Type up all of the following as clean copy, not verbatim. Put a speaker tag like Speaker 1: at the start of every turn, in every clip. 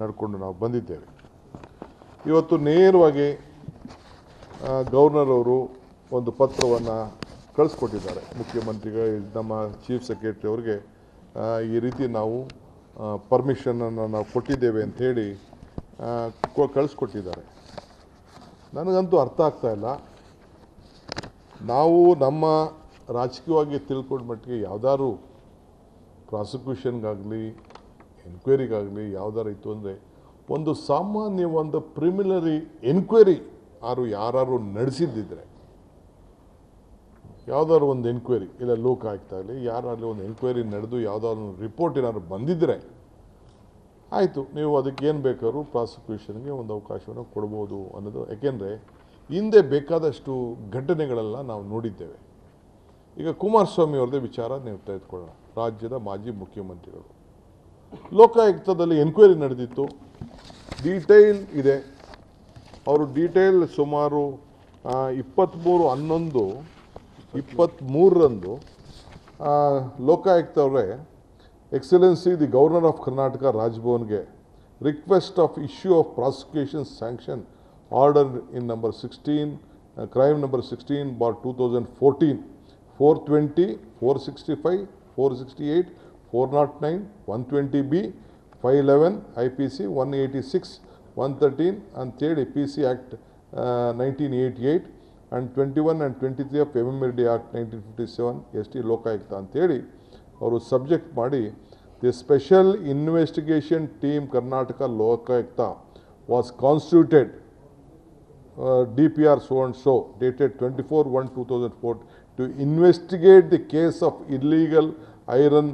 Speaker 1: ನಡ್ಕೊಂಡು ನಾವು ಬಂದಿದ್ದೇವೆ. ಇವತ್ತು ನೇರವಾಗಿ ಗವರ್ನರ್ ಅವರು ಒಂದು ಪತ್ರವನ್ನು ಕಳಿಸ್ಕೊಟ್ಟಿದ್ದಾರೆ ಮುಖ್ಯಮಂತ್ರಿಗಳು, ನಮ್ಮ ಚೀಫ್ ಸೆಕ್ರೆಟರಿ ಅವರಿಗೆ. ಈ ರೀತಿ ನಾವು ಪರ್ಮಿಷನನ್ನು ನಾವು ಕೊಟ್ಟಿದ್ದೇವೆ ಅಂಥೇಳಿ ಕಳಿಸ್ಕೊಟ್ಟಿದ್ದಾರೆ. ನನಗಂತೂ ಅರ್ಥ ಆಗ್ತಾ ಇಲ್ಲ. ನಾವು ನಮ್ಮ ರಾಜಕೀಯವಾಗಿ ತಿಳ್ಕೊಂಡ ಮಟ್ಟಿಗೆ ಯಾವ್ದಾದ್ರು ಪ್ರಾಸಿಕ್ಯೂಷನ್ಗಾಗಲಿ ಎನ್ಕ್ವೈರಿಗಾಗಲಿ ಯಾವ್ದಾರು ಇತ್ತು ಅಂದರೆ ಒಂದು ಸಾಮಾನ್ಯ ಒಂದು ಪ್ರಿಮಿನರಿ ಎನ್ಕ್ವೈರಿ ಯಾರು ನಡೆಸಿದ್ದಿದ್ರೆ, ಯಾವುದಾದ್ರು ಒಂದು ಎನ್ಕ್ವೈರಿ ಇಲ್ಲ ಲೋಕಾಯುಕ್ತ ಆಗಲಿ ಯಾರಾಗಲಿ ಒಂದು ಎನ್ಕ್ವೈರಿ ನಡೆದು ಯಾವುದಾದ್ರು ರಿಪೋರ್ಟ್ ಏನಾದ್ರು ಬಂದಿದ್ದರೆ ಆಯಿತು, ನೀವು ಅದಕ್ಕೆ ಏನು ಬೇಕಾದ್ರೂ ಪ್ರಾಸಿಕ್ಯೂಷನ್ಗೆ ಒಂದು ಅವಕಾಶವನ್ನು ಕೊಡ್ಬೋದು ಅನ್ನೋದು. ಯಾಕೆಂದರೆ ಹಿಂದೆ ಬೇಕಾದಷ್ಟು ಘಟನೆಗಳೆಲ್ಲ ನಾವು ನೋಡಿದ್ದೇವೆ. ಈಗ ಕುಮಾರಸ್ವಾಮಿ ಅವ್ರದ್ದೇ ವಿಚಾರ ನೀವು ತೆಗೆದುಕೊಳ್ಳೋಣ. ರಾಜ್ಯದ ಮಾಜಿ ಮುಖ್ಯಮಂತ್ರಿಗಳು, ಲೋಕಾಯುಕ್ತದಲ್ಲಿ ಎನ್ಕ್ವೈರಿ ನಡೆದಿತ್ತು, ಡೀಟೇಲ್ ಇದೆ. ಅವರು ಡೀಟೇಲ್ ಸುಮಾರು 23/11/23 ಲೋಕಾಯುಕ್ತವರೇ excellency the governor of Karnataka ರಾಜ್ಭವನ್ಗೆ request of issue of prosecution sanction order in number 16 crime number 16/2014 420 465 468 409 120B 511 IPC 186 113 ಅಂತೇಳಿ PC Act 1988 and 21 and 23 of MMLD Act 1957 ST Lokayukta ಅಂತೇಳಿ ಅವರು ಸಬ್ಜೆಕ್ಟ್ ಮಾಡಿ the special investigation team Karnataka Lokayukta was constituted DPR so and so dated 24/1/2004 to investigate the case of illegal iron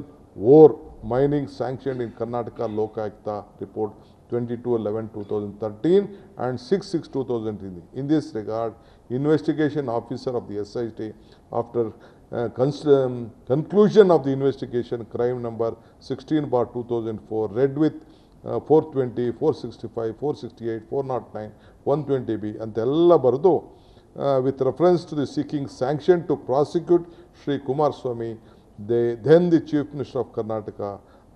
Speaker 1: ore mining sanctioned in Karnataka Lokayukta report 22/11/2013 and 6/6/2013. In this regard, investigation officer of the SIT, after conclusion of the investigation, crime number 16/2004, read with 420, 465, 468, 409, 120B ಅಂತೆಲ್ಲ ಬರೆದು with reference to the seeking sanction to prosecute Shri Kumaraswamy, then the Chief Minister of Karnataka,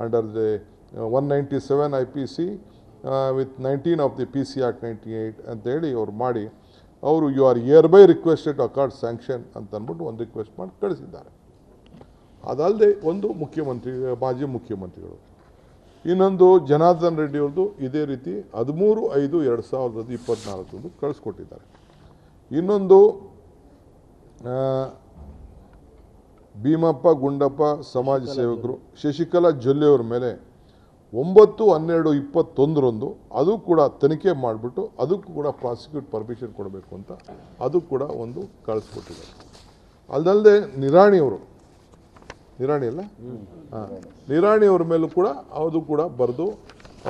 Speaker 1: under the 197 IPC with 19 of the PC Act 98 ಅಂತ ಹೇಳಿ ಅವ್ರು ಮಾಡಿ ಅವರು you are hereby requested to accord sanction ಅಂತ ಅಂದ್ಬಿಟ್ಟು ಒಂದು request ಮಾಡಿ ಕಳಿಸಿದ್ದಾರೆ. ಅದಲ್ಲದೆ ಒಂದು ಮಾಜಿ ಮುಖ್ಯಮಂತ್ರಿಗಳು, ಇನ್ನೊಂದು ಜನಾರ್ದನ್ ರೆಡ್ಡಿ ಅವ್ರದ್ದು ಇದೇ ರೀತಿ 13/5/2024 ಕಳಿಸ್ಕೊಟ್ಟಿದ್ದಾರೆ. ಇನ್ನೊಂದು ಭೀಮಪ್ಪ ಗುಂಡಪ್ಪ ಸಮಾಜ ಸೇವಕರು ಶಶಿಕಲಾ ಜೊಲ್ಲೆ ಅವ್ರ ಮೇಲೆ 9/12/21 ಅದು ಕೂಡ ತನಿಖೆ ಮಾಡಿಬಿಟ್ಟು ಅದಕ್ಕೂ ಕೂಡ ಪ್ರಾಸಿಕ್ಯೂಟ್ ಪರ್ಮಿಷನ್ ಕೊಡಬೇಕು ಅಂತ ಅದು ಕೂಡ ಒಂದು ಕಳಿಸ್ಕೊಟ್ಟಿದ್ದಾರೆ. ಅದಲ್ಲದೆ ನಿರಾಣಿ ಅವ್ರ ಮೇಲೂ ಕೂಡ ಅದು ಕೂಡ ಬರೆದು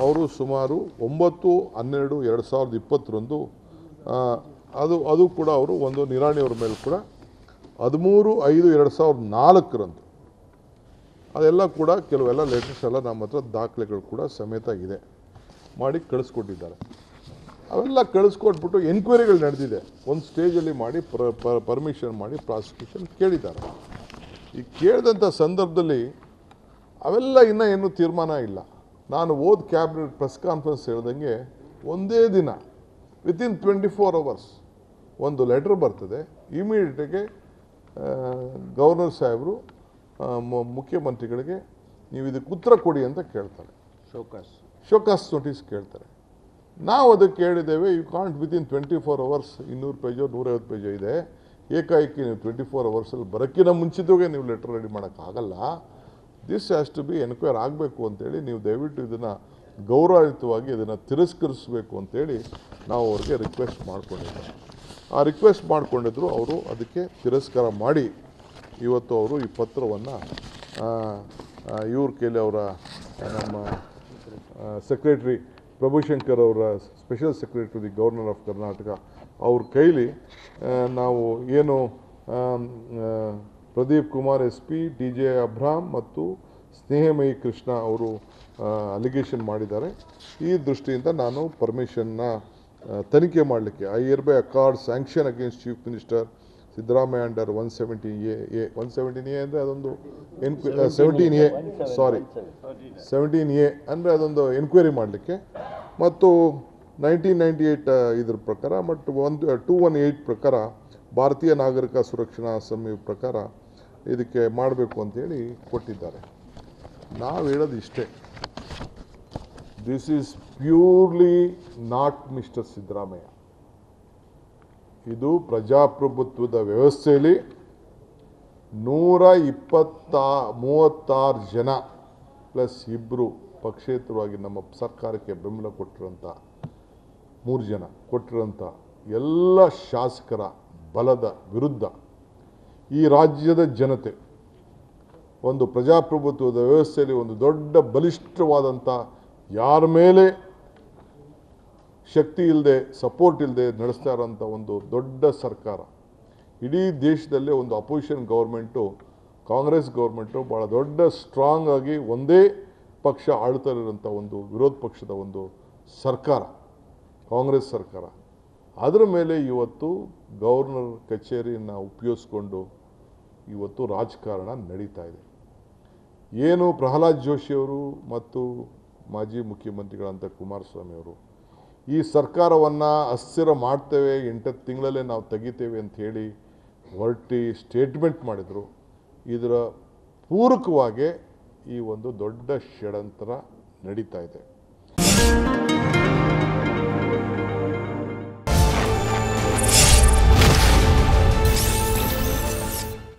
Speaker 1: ಅವರು ಸುಮಾರು 9/12/2020 ಅದು ಕೂಡ ಅವರು ಒಂದು ನಿರಾಣಿ ಅವ್ರ ಮೇಲೆ ಕೂಡ 13/5/2004 ಅದೆಲ್ಲ ಕೂಡ ಕೆಲವೆಲ್ಲ ಲೆಟರ್ಸ್ ಎಲ್ಲ ನಮ್ಮ ಹತ್ರ ದಾಖಲೆಗಳು ಕೂಡ ಸಮೇತ ಇದೆ ಮಾಡಿ ಕಳಿಸ್ಕೊಟ್ಟಿದ್ದಾರೆ. ಅವೆಲ್ಲ ಕಳಿಸ್ಕೊಟ್ಬಿಟ್ಟು ಎನ್ಕ್ವೈರಿಗಳು ನಡೆದಿದೆ, ಒಂದು ಸ್ಟೇಜಲ್ಲಿ ಮಾಡಿ ಪರ್ಮಿಷನ್ ಮಾಡಿ ಪ್ರಾಸಿಕ್ಯೂಷನ್ ಕೇಳಿದ್ದಾರೆ. ಈ ಕೇಳಿದಂಥ ಸಂದರ್ಭದಲ್ಲಿ ಅವೆಲ್ಲ ಇನ್ನೂ ಏನೂ ತೀರ್ಮಾನ ಇಲ್ಲ. ನಾನು ಕ್ಯಾಬಿನೆಟ್ ಪ್ರೆಸ್ ಕಾನ್ಫರೆನ್ಸ್ ಹೇಳ್ದಂಗೆ ಒಂದೇ ದಿನ ವಿತಿನ್ 24 hours ಒಂದು ಲೆಟರ್ ಬರ್ತದೆ. ಇಮಿಡಿಯೇಟಾಗಿ ಗವರ್ನರ್ ಸಾಹೇಬರು ಮುಖ್ಯಮಂತ್ರಿಗಳಿಗೆ ನೀವು ಇದಕ್ಕೆ ಉತ್ತರ ಕೊಡಿ ಅಂತ ಕೇಳ್ತಾರೆ, ಶೋಕಾಸ್ ನೋಟಿಸ್ ಕೇಳ್ತಾರೆ. ನಾವು ಅದಕ್ಕೆ ಹೇಳಿದ್ದೇವೆ, ಯು ಕಾಂಟ್ ವಿತಿನ್ 24 hours 200 ಪೇಜೋ 150 ಪೇಜೋ ಇದೆ, ಏಕಾಏಕಿ ನೀವು 24 ಅವರ್ಸಲ್ಲಿ ಬರೋಕ್ಕಿಂತ ಮುಂಚಿತವಾಗೆ ನೀವು ಲೆಟರ್ ರೆಡಿ ಮಾಡೋಕ್ಕಾಗಲ್ಲ. This has to be enquire ಆಗಬೇಕು ಅಂತೇಳಿ ನೀವು ದಯವಿಟ್ಟು ಇದನ್ನು ಗೌರವಯುತವಾಗಿ ಇದನ್ನು ತಿರಸ್ಕರಿಸಬೇಕು ಅಂತೇಳಿ ನಾವು ಅವ್ರಿಗೆ ರಿಕ್ವೆಸ್ಟ್ ಮಾಡ್ಕೊಂಡಿದ್ದೇವೆ. ಆ ರಿಕ್ವೆಸ್ಟ್ ಮಾಡ್ಕೊಂಡಿದ್ರು, ಅವರು ಅದಕ್ಕೆ ತಿರಸ್ಕಾರ ಮಾಡಿ ಇವತ್ತು ಅವರು ಈ ಪತ್ರವನ್ನು ಇವ್ರ ಕೈಲಿ ಅವರ ನಮ್ಮ ಸೆಕ್ರೆಟ್ರಿ ಪ್ರಭುಶಂಕರ್ ಅವರ special secretary the governor of Karnataka ಅವ್ರ ಕೈಲಿ ನಾವು ಏನು ಪ್ರದೀಪ್ ಕುಮಾರ್ SP, DJ ಅಬ್ರಾಮ್ ಮತ್ತು ಸ್ನೇಹಮಯಿ ಕೃಷ್ಣ ಅವರು ಅಲಿಗೇಷನ್ ಮಾಡಿದ್ದಾರೆ. ಈ ದೃಷ್ಟಿಯಿಂದ ನಾನು ಪರ್ಮಿಷನ್ನ ತನಿಖೆ ಮಾಡಲಿಕ್ಕೆ I hereby accord sanction against Chief Minister Siddaramaiah under 117A ಅಂದರೆ ಅದೊಂದು 17A ಸಾರಿ 17A ಅಂದರೆ ಅದೊಂದು ಎನ್ಕ್ವೈರಿ ಮಾಡಲಿಕ್ಕೆ, ಮತ್ತು 1998 ಇದ್ರ ಪ್ರಕಾರ ಮತ್ತು 218 ಪ್ರಕಾರ ಭಾರತೀಯ ನಾಗರಿಕ ಸುರಕ್ಷಣಾ ಸಂಹಿತೆ ಪ್ರಕಾರ ಇದಕ್ಕೆ ಮಾಡಬೇಕು ಅಂತೇಳಿ ಕೊಟ್ಟಿದ್ದಾರೆ. ನಾವು ಹೇಳೋದು ಇಷ್ಟೇ, this is purely not mister Siddaramaiah. ಇದು ಪ್ರಜಾಪ್ರಭುತ್ವದ ವ್ಯವಸ್ಥೆಯಲ್ಲಿ 136 ಜನ ಪ್ಲಸ್ 2 ಪಕ್ಷೇತರವಾಗಿ ನಮ್ಮ ಸರ್ಕಾರಕ್ಕೆ ಬೆಂಬಲ ಕೊಟ್ಟಿರೋಂಥ 3 ಜನ ಕೊಟ್ಟಿರೋಂಥ ಎಲ್ಲ ಶಾಸಕರ ಬಲದ ವಿರುದ್ಧ ಈ ರಾಜ್ಯದ ಜನತೆ ಒಂದು ಪ್ರಜಾಪ್ರಭುತ್ವದ ವ್ಯವಸ್ಥೆಯಲ್ಲಿ ಒಂದು ದೊಡ್ಡ ಬಲಿಷ್ಠವಾದಂಥ, ಯಾರ ಮೇಲೆ ಶಕ್ತಿ ಇಲ್ಲದೆ ಸಪೋರ್ಟ್ ಇಲ್ಲದೆ ನಡೆಸ್ತಾ ಇರೋಂಥ ಒಂದು ದೊಡ್ಡ ಸರ್ಕಾರ, ಇಡೀ ದೇಶದಲ್ಲೇ ಒಂದು ಅಪೋಸಿಷನ್ ಗೌರ್ಮೆಂಟು, ಕಾಂಗ್ರೆಸ್ ಗೌರ್ಮೆಂಟು ಭಾಳ ದೊಡ್ಡ ಸ್ಟ್ರಾಂಗ್ ಆಗಿ ಒಂದೇ ಪಕ್ಷ ಆಳ್ತಾ ಇರೋಂಥ ಒಂದು ವಿರೋಧ ಪಕ್ಷದ ಒಂದು ಸರ್ಕಾರ, ಕಾಂಗ್ರೆಸ್ ಸರ್ಕಾರ. ಅದರ ಮೇಲೆ ಇವತ್ತು ಗವರ್ನರ್ ಕಚೇರಿಯನ್ನು ಉಪಯೋಗಿಸ್ಕೊಂಡು ಇವತ್ತು ರಾಜಕಾರಣ ನಡೀತಾ ಇದೆ. ಏನು ಪ್ರಹ್ಲಾದ್ ಜೋಶಿಯವರು ಮತ್ತು ಮಾಜಿ ಮುಖ್ಯಮಂತ್ರಿಗಳಂಥ ಕುಮಾರಸ್ವಾಮಿ ಅವರು ಈ ಸರ್ಕಾರವನ್ನು ಅಸ್ಥಿರ ಮಾಡ್ತೇವೆ, 8 ತಿಂಗಳಲ್ಲೇ ನಾವು ತೆಗಿತೇವೆ ಅಂತ ಹೇಳಿ ಹೊರಟಿ ಸ್ಟೇಟ್ಮೆಂಟ್ ಮಾಡಿದರು. ಇದರ ಪೂರಕವಾಗಿ ಈ ಒಂದು ದೊಡ್ಡ ಷಡ್ಯಂತ್ರ ನಡೀತಾ ಇದೆ.